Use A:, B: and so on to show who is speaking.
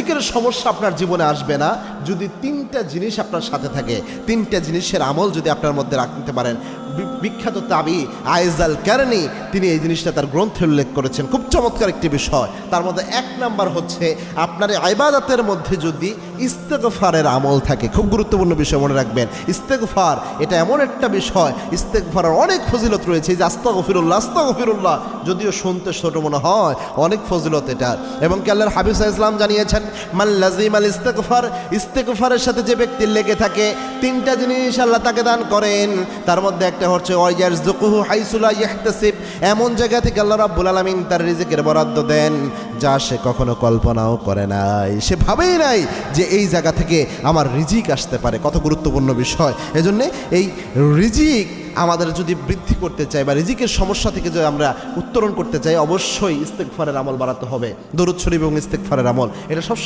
A: রিজিকের সমস্যা আপনার জীবনে আসবে না যদি তিনটা জিনিস আপনার সাথে থাকে। তিনটা জিনিসের আমল যদি আপনার মধ্যে রাখতে পারেন। বিখ্যাত তাবি আয়েজাল কারনি তিনি এই জিনিসটা তার গ্রন্থে উল্লেখ করেছেন, খুব চমৎকার একটি বিষয়। তার মধ্যে এক নাম্বার হচ্ছে আপনার ইবাদতের মধ্যে যদি ইস্তেগফারের আমল থাকে। খুব গুরুত্বপূর্ণ বিষয় মনে রাখবেন, ইস্তেগফার এটা এমন একটা বিষয়, ইস্তেগফারের অনেক ফজিলত রয়েছে। যে আস্তাগফিরুল্লাহ আস্তাগফিরুল্লাহ যদিও শুনতে ছোট মনে হয়, অনেক ফজিলত এটা। এবং কি আল্লাহর হাবিব সাল্লাল্লাহু আলাইহি ওয়াসাল্লাম জানিয়েছেন, মান লাজিমাল ইস্তেগফার, ইস্তেগফারের সাথে যে ব্যক্তি লেগে থাকে তিনটা জিনিস আল্লাহ তাকে দান করেন। তার মধ্যে একটা হচ্ছে ওয়ায়ারযুকুহু হাইসু লা ইহতাসিব, এমন জায়গা থেকে আল্লাহ রাব্বুল আলামিন তার রিজিকের বরাদ্দ দেন যা সে কখনো কল্পনাও করে নাই, সে ভাবেই নাই যে এই জায়গা থেকে আমার রিজিক আসতে পারে। কত গুরুত্বপূর্ণ বিষয়। এজন্য এই রিজিক আমাদের যদি বৃদ্ধি করতে চাই বা রিজিকের সমস্যা থেকে যদি আমরা উত্তরণ করতে চাই, অবশ্যই ইস্তেগফারের আমল বাড়াতে হবে। দরুদ শরীফ এবং ইস্তেগফারের আমল এটা সব